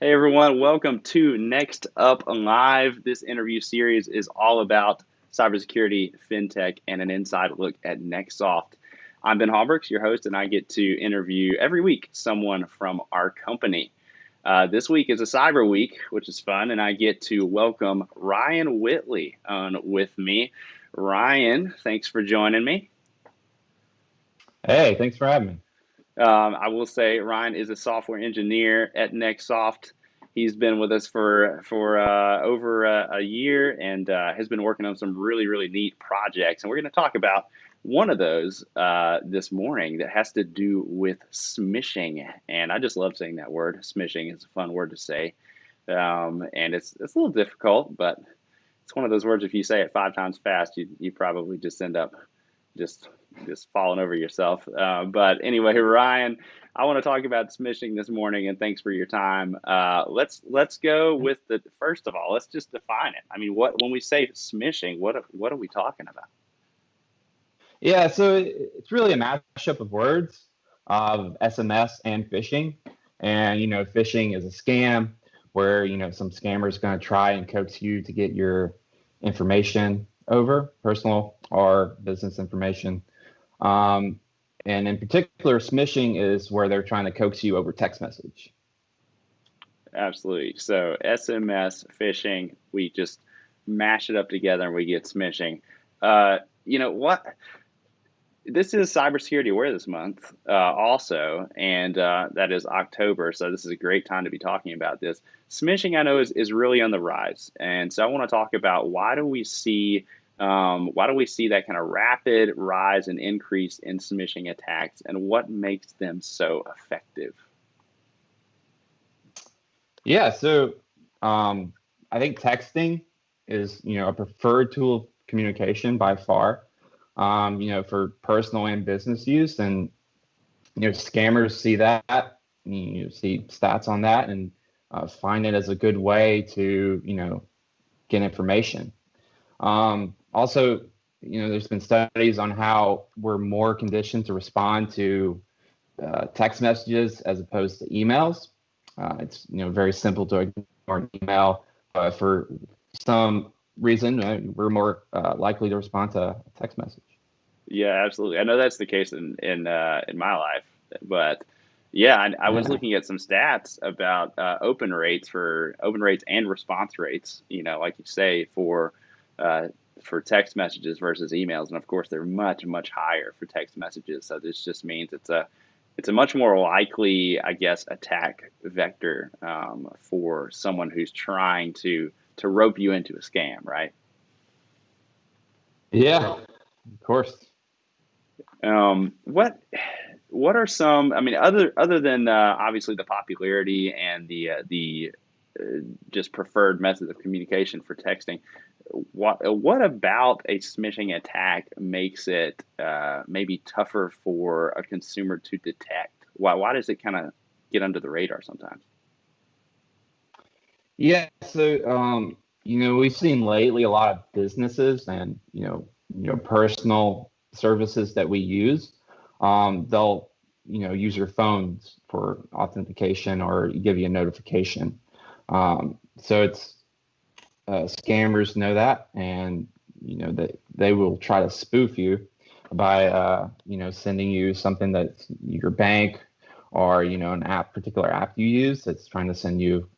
Hey everyone, welcome to Next Up Live. This interview series is all about cybersecurity, fintech, and an inside look at NXTsoft. I'm Ben Hallbrooks, your host, and I get to interview every week someone from our company. This week is a Cyber Week, which is fun, and I get to welcome Ryan Whitley on with me. Ryan, thanks for joining me. Hey, thanks for having me. I will say Ryan is a software engineer at NXTsoft. He's been with us for over a year and has been working on some really neat projects. And we're going to talk about one of those this morning that has to do with smishing. And I just love saying that word. Smishing is a fun word to say, and it's a little difficult, but it's one of those words. If you say it 5 times fast, you probably just end up just just falling over yourself. But anyway, Ryan, I want to talk about smishing this morning, and thanks for your time. Let's go with the first of all. Let's just define it. I mean, what when we say smishing, what are we talking about? Yeah, so it's really a mashup of words of SMS and phishing. And, phishing is a scam where, some scammers going to try and coax you to get your information over, personal or business information. Um, and in particular, smishing is where they're trying to coax you over text message. Absolutely. So SMS phishing, we just mash it up together and we get smishing. You know what? This is Cybersecurity Awareness Month, also, and that is October. So this is a great time to be talking about this. Smishing, I know, is really on the rise, and so I want to talk about why do we see that kind of rapid rise and increase in smishing attacks, and what makes them so effective? Yeah, so I think texting is, a preferred tool of communication by far, for personal and business use. And, scammers see that, you see stats on that and find it as a good way to, get information. Also, there's been studies on how we're more conditioned to respond to text messages as opposed to emails. It's very simple to ignore an email, but for some reason, we're more likely to respond to a text message. Yeah, absolutely. I know that's the case in my life, but yeah, I was Yeah, looking at some stats about open rates and response rates. You know, like you say, for text messages versus emails, and of course they're much higher for text messages. So this just means it's a much more likely, I guess, attack vector for someone who's trying to rope you into a scam, right? yeah, of course. Um, what what are some? I mean, other than obviously the popularity and the just preferred method of communication for texting, what about a smishing attack makes it maybe tougher for a consumer to detect? Why does it kind of get under the radar sometimes? Yeah, so we've seen lately a lot of businesses and personal services that we use. They'll use your phones for authentication or give you a notification. So it's scammers know that, and they will try to spoof you by sending you something that your bank or an particular app you use that's trying to send you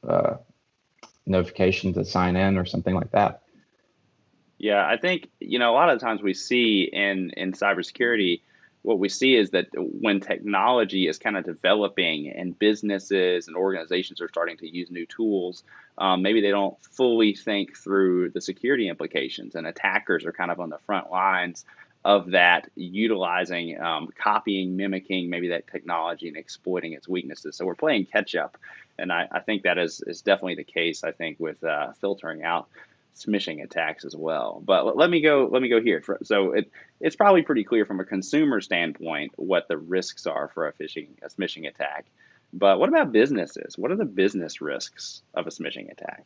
notification to sign in or something like that. Yeah, I think, a lot of times we see in cybersecurity, what we see is that when technology is kind of developing and businesses and organizations are starting to use new tools, maybe they don't fully think through the security implications, and attackers are kind of on the front lines of that, utilizing, copying, mimicking maybe that technology and exploiting its weaknesses. So we're playing catch up, and I think that is definitely the case. I think with filtering out smishing attacks as well. But let me go here. So it's probably pretty clear from a consumer standpoint what the risks are for a smishing attack. But what about businesses? What are the business risks of a smishing attack?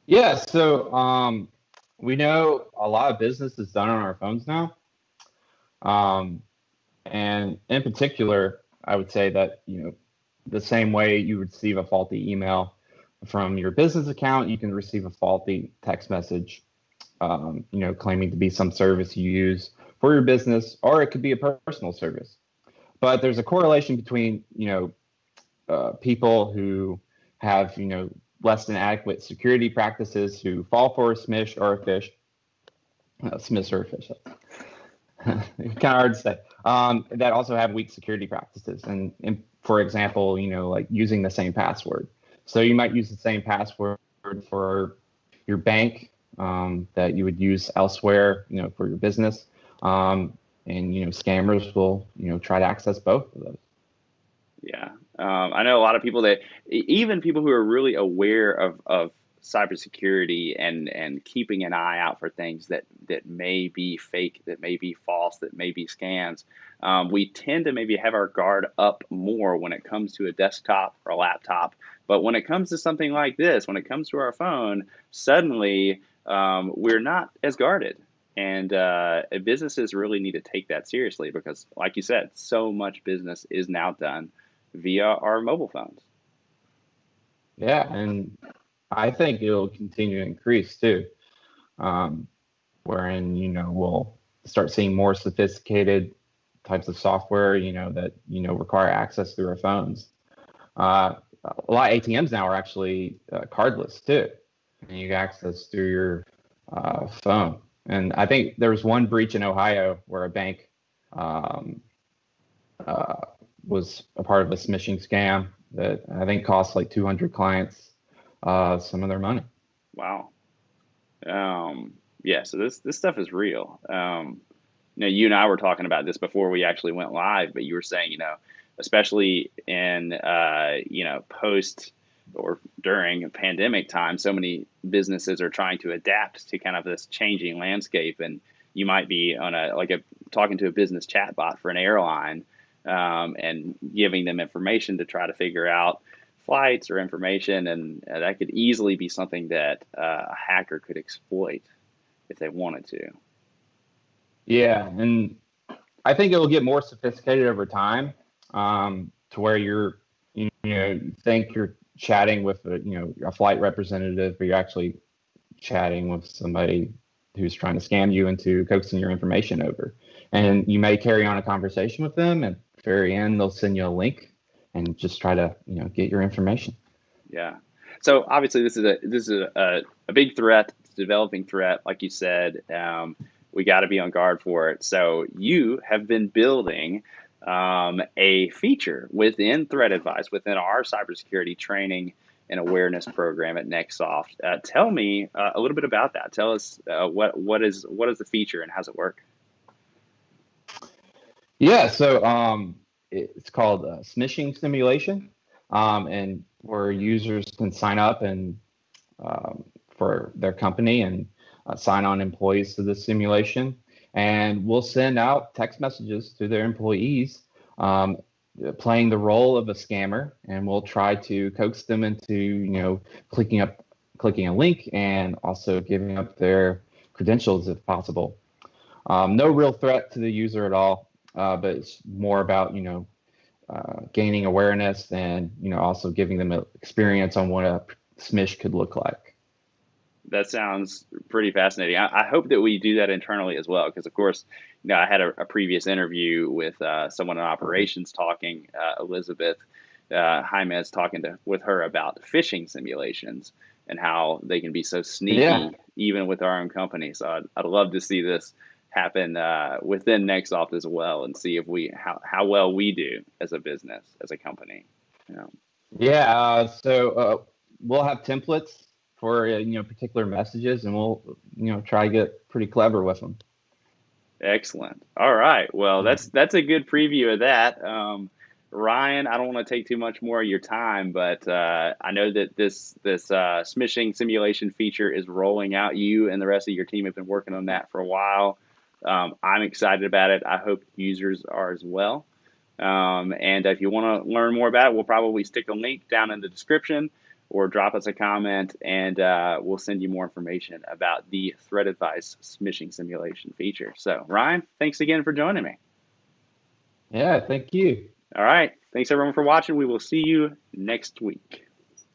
Yeah, so we know a lot of business is done on our phones now. Um, and in particular, I would say that, the same way you receive a faulty email from your business account, you can receive a faulty text message, claiming to be some service you use for your business, or it could be a personal service. But there's a correlation between, people who have, less than adequate security practices who fall for a smish or a fish, smish or a fish. Kind of hard to say. That also have weak security practices, and for example, like using the same password. So you might use the same password for your bank that you would use elsewhere, for your business, and scammers will try to access both of those. Yeah. I know a lot of people that even people who are really aware of cybersecurity and keeping an eye out for things that may be fake, that may be false, that may be scams. We tend to maybe have our guard up more when it comes to a desktop or a laptop. But when it comes to something like this, when it comes to our phone, suddenly we're not as guarded. And businesses really need to take that seriously because, like you said, so much business is now done via our mobile phones. Yeah, and I think it'll continue to increase too, wherein we'll start seeing more sophisticated types of software, that require access through our phones. A lot of ATMs now are actually cardless too, and you get access through your phone. And I think there was one breach in Ohio where a bank was a part of a smishing scam that I think cost like 200 clients some of their money. Wow. Yeah, so this stuff is real. You and I were talking about this before we actually went live, but you were saying, especially in post or during pandemic time, so many businesses are trying to adapt to kind of this changing landscape, and you might be on talking to a business chatbot for an airline, and giving them information to try to figure out flights or information, and that could easily be something that a hacker could exploit if they wanted to. Yeah, and I think it will get more sophisticated over time, to where you think you're chatting with a flight representative, but you're actually chatting with somebody who's trying to scam you into coaxing your information over. And you may carry on a conversation with them, and at the very end, they'll send you a link and just try to get your information. Yeah. So obviously, this is a big threat, it's a developing threat, like you said. We got to be on guard for it. So you have been building a feature within Threat Advice, within our cybersecurity training and awareness program at NXTsoft. Tell me a little bit about that. Tell us what is the feature and how's it work? Yeah, so it's called Smishing simulation, and where users can sign up and for their company and sign on employees to the simulation, and we'll send out text messages to their employees, playing the role of a scammer, and we'll try to coax them into clicking a link and also giving up their credentials if possible. No real threat to the user at all, but it's more about gaining awareness and also giving them an experience on what a smish could look like. That sounds pretty fascinating. I hope that we do that internally as well, because of course, I had a previous interview with someone in operations talking, Elizabeth Jaimez, talking with her about phishing simulations and how they can be so sneaky, even with our own company. So I'd love to see this happen within NXTsoft as well, and see if how well we do as a business, as a company. So we'll have templates for particular messages, and we'll try to get pretty clever with them. Excellent. All right. Well, that's a good preview of that. Ryan, I don't want to take too much more of your time, but I know that this smishing simulation feature is rolling out. You and the rest of your team have been working on that for a while. I'm excited about it. I hope users are as well. And if you want to learn more about it, we'll probably stick a link down in the description, or drop us a comment, and we'll send you more information about the Threat Advice smishing simulation feature. So, Ryan, thanks again for joining me. Yeah, thank you. All right. Thanks everyone for watching. We will see you next week.